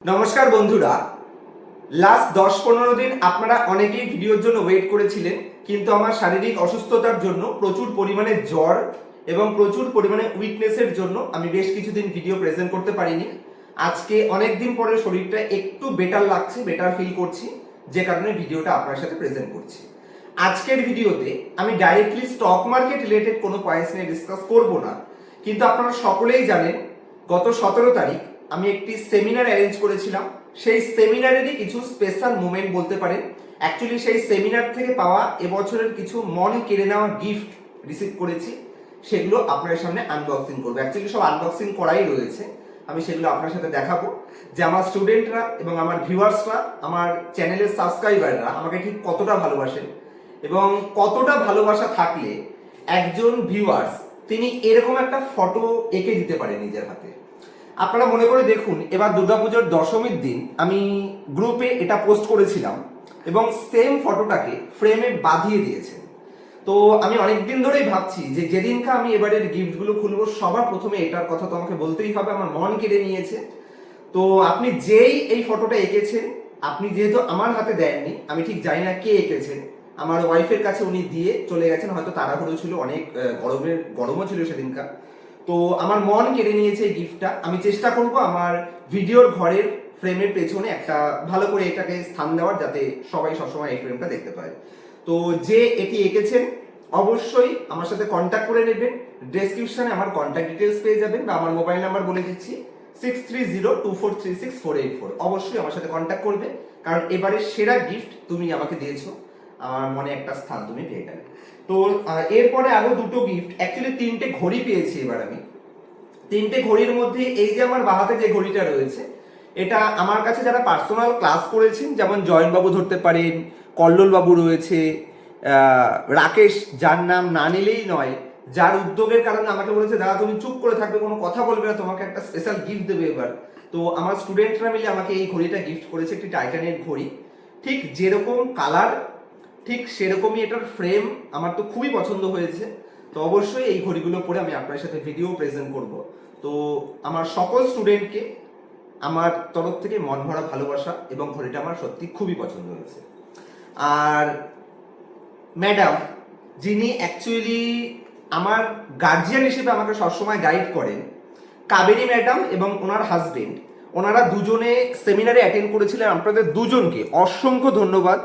নমস্কার বন্ধুরা, লাস্ট 10-15 দিন আপনারা অনেকেই ভিডিওর জন্য ওয়েট করেছিলেন, কিন্তু আমার শারীরিক অসুস্থতার জন্য প্রচুর পরিমাণে জ্বর এবং প্রচুর পরিমাণে উইকনেসের জন্য আমি বেশ কিছুদিন ভিডিও প্রেজেন্ট করতে পারিনি। আজকে অনেক দিন পরে শরীরটা একটু বেটার লাগছে, বেটার ফিল করছি, যে কারণে ভিডিওটা আপনার সাথে প্রেজেন্ট করছি। আজকের ভিডিওতে আমি ডাইরেক্টলি স্টক মার্কেট রিলেটেড কোনো পয়েন্টস নিয়ে ডিসকাস করব না, কিন্তু আপনারা সকলেই জানেন গত 17 তারিখ আমি একটি সেমিনার অ্যারেঞ্জ করেছিলাম। সেই সেমিনারেরই কিছু স্পেশাল মোমেন্ট বলতে পারেন। অ্যাকচুয়ালি সেই সেমিনার থেকে পাওয়া এবছরের কিছু মন কেড়ে নেওয়া গিফট রিসিভ করেছি, সেগুলো আপনার সামনে আনবক্সিং করবো। অ্যাকচুয়ালি সব আনবক্সিং করাই রয়েছে, আমি সেগুলো আপনার সাথে দেখাবো যে আমার স্টুডেন্টরা এবং আমার ভিউয়ার্সরা, আমার চ্যানেলের সাবস্ক্রাইবাররা আমাকে ঠিক কতটা ভালোবাসেন এবং কতটা ভালোবাসা থাকলে একজন ভিউয়ার্স তিনি এরকম একটা ফটো এঁকে দিতে পারে নিজের হাতে। আপনারা মনে করে দেখুন, এবার দুর্গাপুজোর দশমীর দিন আমি গ্রুপে এটা পোস্ট করেছিলাম এবং সেম ফটোটাকে ফ্রেমে বাঁধিয়ে দিয়েছে। তো আমি অনেকদিন ধরেই ভাবছি যে যেদিনকে আমি এবারের গিফটগুলো খুলবো সবার প্রথমে এটার কথা তো আমাকে বলতেই হবে, আমার মন কেড়ে নিয়েছে। তো আপনি যেই এই ফটোটা এঁকেছেন, আপনি যেহেতু আমার হাতে দেননি, আমি ঠিক জানি না কে এঁকেছেন, আমার ওয়াইফের কাছে উনি দিয়ে চলে গেছেন, হয়তো তাড়াহুড়ো ছিল, অনেক গরমও ছিল সেদিনকার। তো আমার মন কেড়ে নিয়েছে এই গিফটটা। আমি চেষ্টা করব আমার ভিডিওর ঘরের ফ্রেমের পেছনে একটা ভালো করে এটাকে স্থান দেওয়ার, যাতে সবাই সবসময় এই ফ্রেমটা দেখতে পায়। তো যে এটি এঁকেছেন অবশ্যই আমার সাথে কন্ট্যাক্ট করে নেবেন। ডেসক্রিপশনে আমার কন্ট্যাক্ট ডিটেলস পেয়ে যাবেন, বা আমার মোবাইল নাম্বার বলে দিচ্ছি 6302436484। অবশ্যই আমার সাথে কন্ট্যাক্ট করবে, কারণ এবারে সেরা গিফট তুমি আমাকে দিয়েছো, আমার মনে একটা স্থান তুমি পেয়ে গেলে। তো এরপরে আরো দুটো গিফট, অ্যাকচুয়ালি 3টে ঘড়ি পেয়েছি এবার আমি। 3টে ঘড়ির মধ্যে এই যে আমার বাহাতে যে ঘড়িটা রয়েছে, এটা আমার কাছে যারা পার্সোনাল ক্লাস করেছেন, যেমন জয়নবাবু ধরতে পারেন, কল্লোল বাবু রয়েছে, রাকেশ, যার নাম না নিলেই নয়, যার উদ্যোগের কারণে আমাকে বলেছে দাদা তুমি চুপ করে থাকবে, কোনো কথা বলবে না, তোমাকে একটা স্পেশাল গিফট দেবে এবার। তো আমার স্টুডেন্টরা মিলে আমাকে এই ঘড়িটা গিফট করেছে, একটি টাইটানের ঘড়ি। ঠিক যেরকম কালার ঠিক সেরকমই এটার ফ্রেম আমার তো খুবই পছন্দ হয়েছে। তো অবশ্যই এই ঘড়িগুলো পরে আমি আপনার সাথে ভিডিও প্রেজেন্ট করব। তো আমার সকল স্টুডেন্টকে আমার তরফ থেকে মন ভরা ভালোবাসা, এবং ঘড়িটা আমার সত্যি খুবই পছন্দ হয়েছে। আর ম্যাডাম, যিনি অ্যাকচুয়ালি আমার গার্জিয়ান হিসেবে আমাকে সবসময় গাইড করেন, কাবেরী ম্যাডাম এবং ওনার হাজবেন্ড, ওনারা দুজনে সেমিনারে অ্যাটেন্ড করেছিলেন। আপনাদের দুজনকে অসংখ্য ধন্যবাদ।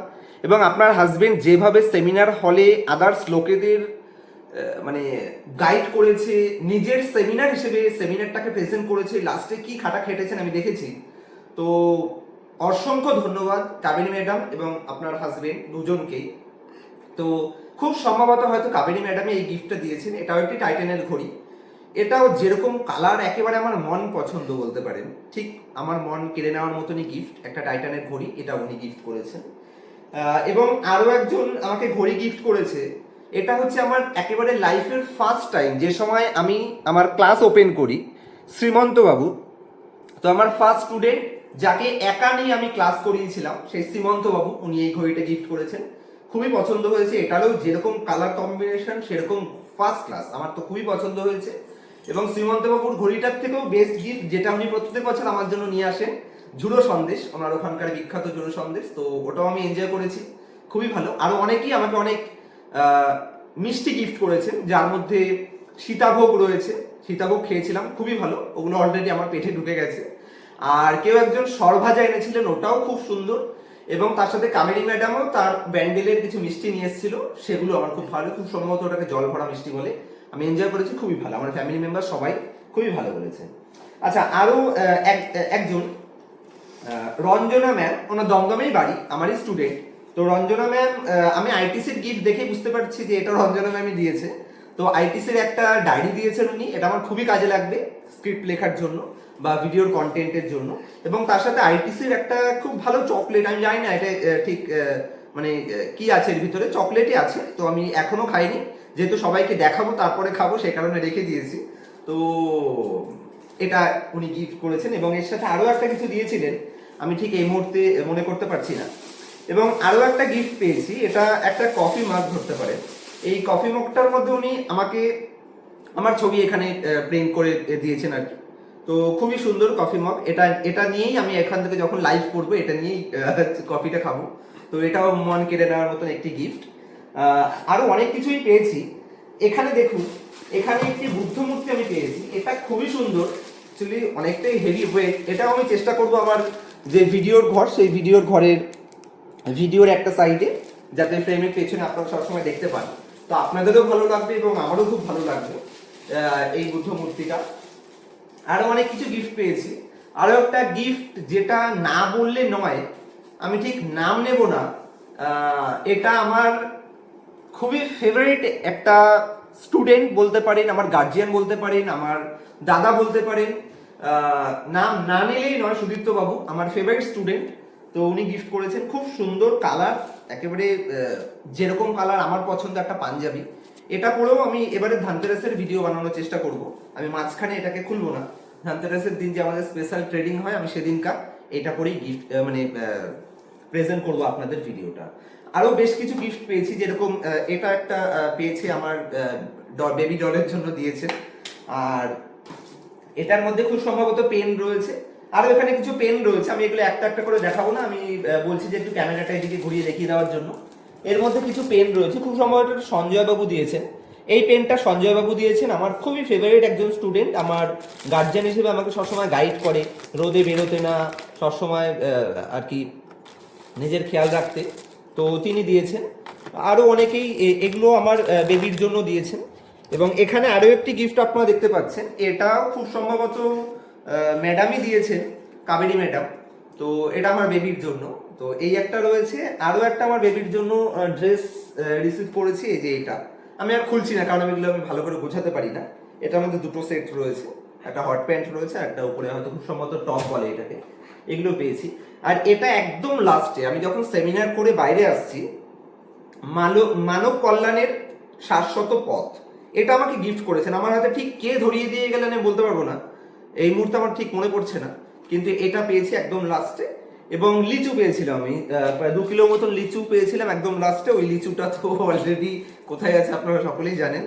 এবং আপনার হাজবেন্ড যেভাবে সেমিনার হলে আদার্স লোকেদের মানে গাইড করেছে, নিজের সেমিনার হিসেবে সেমিনারটাকে প্রেজেন্ট করেছে, লাস্টে কি খাটা খেটেছেন আমি দেখেছি। তো অসংখ্য ধন্যবাদ কাবেরী ম্যাডাম এবং আপনার হাজবেন্ড দুজনকেই। তো খুব সম্ভবত হয়তো কাবেরী ম্যাডামে এই গিফটটা দিয়েছেন। এটাও একটি টাইটানের ঘড়ি। এটাও যেরকম কালার একেবারে আমার মন পছন্দ বলতে পারেন, ঠিক আমার মন কেড়ে নেওয়ার মতনই গিফট, একটা টাইটানের ঘড়ি, এটা উনি গিফট করেছেন। এবং আরো একজন আমাকে ঘড়ি গিফট করেছে। এটা হচ্ছে আমার একেবারে লাইফের ফার্স্ট টাইম, যে সময় আমি আমার ক্লাস ওপেন করি, শ্রীমন্ত বাবু। তো আমার ফার্স্ট স্টুডেন্ট, যাকে একা নিয়ে আমি ক্লাস করিয়েছিলাম, সেই শ্রীমন্ত বাবু, উনি এই ঘড়িটা গিফট করেছেন। খুবই পছন্দ হয়েছে, এটারও যেরকম কালার কম্বিনেশন সেরকম ফার্স্ট ক্লাস, আমার তো খুবই পছন্দ হয়েছে। এবং শ্রীমন্ত বাবুর ঘড়িটার থেকেও বেস্ট গিফট যেটা উনি প্রত্যেক বছর আমার জন্য নিয়ে আসেন, ঝুড়ো সন্দেশ, ওনার ওখানকার বিখ্যাত ঝুড়ো সন্দেশ। তো ওটাও আমি এনজয় করেছি, খুবই ভালো। আরো অনেকেই আমাকে অনেক মিষ্টি গিফট করেছেন, যার মধ্যে সীতাভোগ রয়েছে, সীতাভোগ খেয়েছিলাম, খুবই ভালো, ওগুলো অলরেডি আমার পেটে ঢুকে গেছে। আর কেউ একজন সরভাজা এনেছিলেন, ওটাও খুব সুন্দর। এবং তার সাথে কাবেরী ম্যাডামও তার ব্যান্ডেলের কিছু মিষ্টি নিয়ে এসেছিল, সেগুলো আমার খুব ভালো, খুব সম্ভবত ওটাকে জল ভরা মিষ্টি বলে। আমি এনজয় করেছি, খুবই ভালো, আমার ফ্যামিলি মেম্বার সবাই খুবই ভালো বলেছে। আচ্ছা, আরো একজন রঞ্জনা ম্যাম, ওনার দমদমেই বাড়ি, আমারই স্টুডেন্ট। তো রঞ্জনা ম্যাম, আমি আইটিসির গিফট দেখে বুঝতে পারছি যে এটা রঞ্জনা ম্যামই দিয়েছে। তো আইটিসির একটা ডায়েরি দিয়েছেন উনি, এটা আমার খুবই কাজে লাগবে স্ক্রিপ্ট লেখার জন্য বা ভিডিওর কন্টেন্টের জন্য। এবং তার সাথে আইটিসির একটা খুব ভালো চকলেট, আমি জানি না এটা ঠিক মানে কি আছে এর ভিতরে, চকলেটই আছে। তো আমি এখনো খাইনি, যেহেতু সবাইকে দেখাবো তারপরে খাবো, সে কারণে রেখে দিয়েছি। তো এটা উনি গিফট করেছেন, এবং এর সাথে আরো একটা কিছু দিয়েছিলেন, আমি ঠিক এই মুহূর্তে মনে করতে পারছি না। এবং আরো একটা গিফট পেয়েছি, এটা একটা কফি মাগ ধরতে পারে। এই কফি মগটার মধ্যে উনি আমাকে আমার ছবি এখানে প্রিন্ট করে দিয়েছেন আর কি। তো খুবই সুন্দর কফি মগ। এটা এটা নিয়েই আমি এখান থেকে যখন লাইভ করবো এটা নিয়েই কফিটা খাবো। তো এটাও মন কেড়ে নেওয়ার মতন একটি গিফট। আরো অনেক কিছুই পেয়েছি। এখানে দেখুন, এখানে একটি বুদ্ধ মূর্তি আমি পেয়েছি। এটা খুবই সুন্দর, অ্যাকচুয়ালি অনেকটাই হেভি ওয়েট। এটাও আমি চেষ্টা করবো আমার যে ভিডিওর ঘর, সেই ভিডিওর ঘরের ভিডিওর একটা সাইডে, যাতে ফ্রেমের পেছনে আপনারা সবসময় দেখতে পান। তো আপনাদেরও ভালো লাগবে এবং আমারও খুব ভালো লাগবে এই বুদ্ধ মূর্তিটা। আরো অনেক কিছু গিফট পেয়েছি। আরো একটা গিফট যেটা না বললে নয়, আমি ঠিক নাম নেব না, এটা আমার খুবই ফেভারিট একটা স্টুডেন্ট বলতে পারেন, আমার গার্জিয়ান বলতে পারেন, আমার দাদা বলতে পারেন। নাম না নিলেই নয়, সুদীপ্ত বাবু আমার ফেভারিট স্টুডেন্ট। তো উনি গিফট করেছেন খুব সুন্দর কালার, একেবারে যেরকম কালার আমার পছন্দ, একটা পাঞ্জাবি। এটা পরেও আমি এবারে ধানতেরাসের ভিডিও বানানোর চেষ্টা করব। আমি মাঝখানে এটাকে খুলবো না। ধানতেরাসের দিন যে আমাদের স্পেশাল ট্রেডিং হয়, আমি সেদিনকার এটা পরেই গিফট মানে প্রেজেন্ট করব আপনাদের ভিডিওটা। আরো বেশ কিছু গিফট পেয়েছি, যেরকম এটা একটা পেয়েছে আমার বেবি ডলের জন্য দিয়েছে। আর এটার মধ্যে খুব সম্ভবত পেন রয়েছে। আরো এখানে কিছু পেন রয়েছে, আমি এগুলো একটা একটা করে দেখাবো না, আমি বলছি যে একটু ক্যামেরাটা এদিকে ঘুরিয়ে দেখিয়ে দেওয়ার জন্য। এর মধ্যে কিছু পেন রয়েছে, খুব সম্ভবত সঞ্জয় বাবু দিয়েছেন। এই পেনটা সঞ্জয় বাবু দিয়েছেন, আমার খুবই ফেভারিট একজন স্টুডেন্ট। আমার গার্জিয়ান হিসেবে আমাকে সবসময় গাইড করে, রোদে বেরোতে না, সবসময় আর কি নিজের খেয়াল রাখতে। তো তিনি দিয়েছেন। আরও অনেকেই এগুলো আমার বেবির জন্য দিয়েছেন। এবং এখানে আরও একটি গিফট আপনারা দেখতে পাচ্ছেন, এটাও খুব সম্ভবত ম্যাডামই দিয়েছেন, কাবেরী ম্যাডাম। তো এটা আমার বেবির জন্য। তো এই একটা রয়েছে। আরও একটা আমার বেবির জন্য ড্রেস রিসিভ করেছি, এই যে এটা। আমি আর খুলছি না, কারণ এগুলো আমি ভালো করে গোছাতে পারি না। এটার মধ্যে দুটো সেট রয়েছে, একটা হট প্যান্ট রয়েছে, একটা উপরে হয়তো খুব সম্ভবত টপ বলে এটাকে। এগুলো পেয়েছি। আর এটা একদম লাস্টে আমি যখন সেমিনার করে বাইরে আসছি, মানব কল্যাণের শাশ্বত পথ, এটা আমাকে গিফট করেছেন। আমার হাতে ঠিক কে ধরিয়ে দিয়ে গেলেন আমি বলতে পারবো না, এই মুহূর্তে আমার ঠিক মনে পড়ছে না, কিন্তু এটা পেয়েছি একদম লাস্টে। এবং লিচু পেয়েছিলাম আমি, প্রায় 2 কিলো মতন লিচু পেয়েছিলাম একদম লাস্টে। ওই লিচুটা তো অলরেডি কোথায় আছে আপনারা সকলেই জানেন।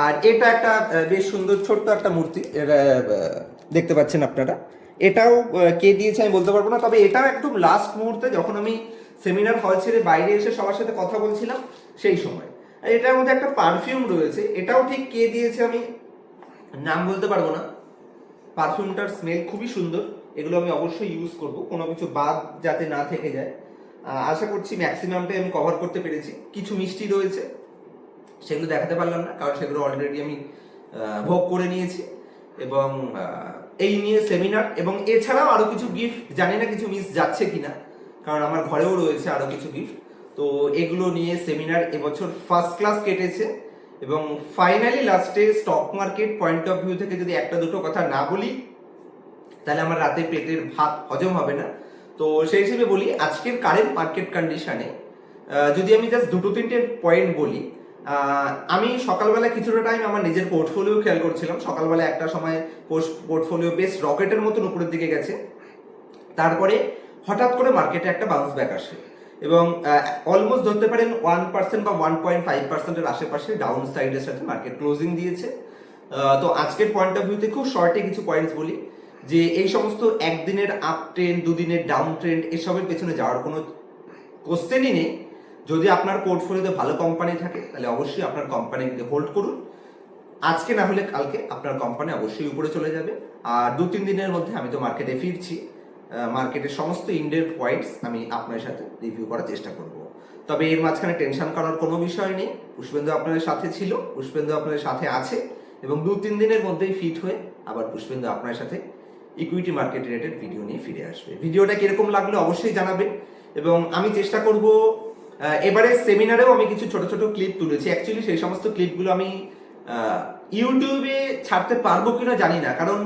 আর এটা একটা বেশ সুন্দর ছোট্ট একটা মূর্তি, দেখতে পাচ্ছেন আপনারা। এটাও কে দিয়েছে আমি বলতে পারবো না, তবে এটাও একদম লাস্ট মুহূর্তে যখন আমি সেমিনার হল ছেড়ে বাইরে এসে সবার সাথে কথা বলছিলাম সেই সময়। আর এটার মধ্যে একটা পারফিউম রয়েছে, এটাও ঠিক কে দিয়েছে আমি নাম বলতে পারবো না। পারফিউমটার স্মেল খুবই সুন্দর, এগুলো আমি অবশ্যই ইউজ করব, কোনো কিছু বাদ যাতে না থেকে যায়। আশা করছি ম্যাক্সিমামটাই আমি কভার করতে পেরেছি। কিছু মিষ্টি রয়েছে, সেগুলো দেখাতে পারলাম না, কারণ সেগুলো অলরেডি আমি ভোগ করে নিয়েছি। এবং এই নিয়ে সেমিনার, এবং এছাড়াও আরো কিছু গিফট, জানি না কিছু মিস যাচ্ছে কিনা, কারণ আমার ঘরেও রয়েছে আরো কিছু গিফট। তো এগুলো নিয়ে সেমিনার এবছর ফার্স্ট ক্লাস কেটেছে। এবং ফাইনালি লাস্টে stock market point of view থেকে যদি একটা দুটো কথা না বলি, তাহলে আমার রাতে পেটের ভাত হজম হবে না। তো সেই হিসেবে বলি, আজকের কারেন্ট মার্কেট কন্ডিশনে যদি আমি জাস্ট দুটো তিনটে পয়েন্ট বলি, আমি সকালবেলা কিছুটা টাইম আমার নিজের পোর্টফোলিও খেয়াল করছিলাম। সকালবেলা একটা সময় পোর্টফোলিও বেশ রকেটের মতন উপরের দিকে গেছে, তারপরে হঠাৎ করে মার্কেটে একটা বাউন্স ব্যাক আসে এবং অলমোস্ট ধরতে পারেন 1% বা 1.5%-এর আশেপাশে ডাউন সাইডের সাথে মার্কেট ক্লোজিং দিয়েছে। তো আজকের পয়েন্ট অফ ভিউতে খুব শর্টে কিছু পয়েন্টস বলি, যে এই সমস্ত একদিনের আপ ট্রেন্ড, দুদিনের ডাউন ট্রেন্ড, এসবের পেছনে যাওয়ার কোনো কোশ্চেনই নেই। যদি আপনার পোর্টফোলিওতে ভালো কোম্পানি থাকে, তাহলে অবশ্যই আপনার কোম্পানিকে হোল্ড করুন। আজকে না হলে কালকে আপনার কোম্পানি অবশ্যই উপরে চলে যাবে। আর 2-3 দিনের মধ্যে আমি তো মার্কেটে ফিরছি, মার্কেটের সমস্ত ইন্ডেক্স পয়েন্টস আমি আপনার সাথে রিভিউ করার চেষ্টা করব। তবে এর মাঝখানে টেনশন করার কোনো বিষয় নেই, পুষ্পেন্দু আপনাদের সাথে ছিল, পুষ্পেন্দু আপনাদের সাথে আছে, এবং 2-3 দিনের মধ্যেই ফিট হয়ে আবার পুষ্পেন্দু আপনার সাথে ইকুইটি মার্কেট রিলেটেড ভিডিও নিয়ে ফিরে আসবে। ভিডিওটা কিরকম লাগলো অবশ্যই জানাবেন। এবং আমি চেষ্টা করব, এবারে সেমিনারেও আমি কিছু ছোট ছোট ক্লিপ তুলেছি। অ্যাকচুয়ালি সেই সমস্ত ক্লিপগুলো আমি ইউটিউবে ছাড়তে পারবো কিনা জানি না, কারণ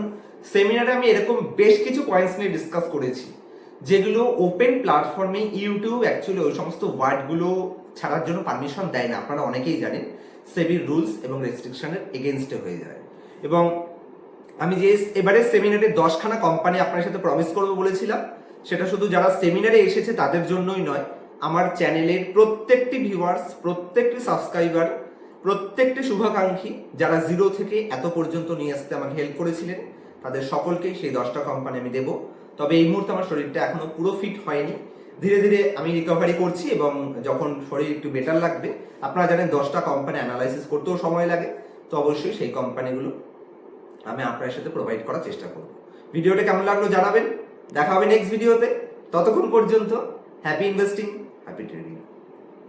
সেমিনারে আমি এরকম বেশ কিছু পয়েন্টস নিয়ে ডিসকাস করেছি, যেগুলো ওপেন প্ল্যাটফর্মে ইউটিউব অ্যাকচুয়ালি ওই সমস্ত ওয়ার্ডগুলো ছাড়ার জন্য পারমিশন দেয় না। আপনারা অনেকেই জানেন, সেবির রুলস এবং রেস্ট্রিকশনের এগেনস্টে হয়ে যায়। এবং আমি যে এবারে সেমিনারে 10খানা কোম্পানি আপনার সাথে প্রমিস করবো বলেছিলাম, সেটা শুধু যারা সেমিনারে এসেছে তাদের জন্যই নয়, আমার চ্যানেলের প্রত্যেকটি ভিউয়ার্স, প্রত্যেকটি সাবস্ক্রাইবার, প্রত্যেকটি শুভাকাঙ্ক্ষী, যারা জিরো থেকে এত পর্যন্ত নিয়ে আসতে আমাকে হেল্প করেছিলেন, তাদের সকলকেই সেই 10টা কোম্পানি আমি দেবো। তবে এই মুহূর্তে আমার শরীরটা এখনো পুরো ফিট হয়নি, ধীরে ধীরে আমি রিকভারি করছি এবং যখন শরীর একটু বেটার লাগবে, আপনারা জানেন 10টা কোম্পানি অ্যানালাইসিস করতেও সময় লাগে, তো অবশ্যই সেই কোম্পানিগুলো আমি আপনার সাথে প্রোভাইড করার চেষ্টা করব। ভিডিওটা কেমন লাগলো জানাবেন, দেখা হবে নেক্সট ভিডিওতে। ততক্ষণ পর্যন্ত হ্যাপি ইনভেস্টিং, হ্যাপি ট্রেডিং।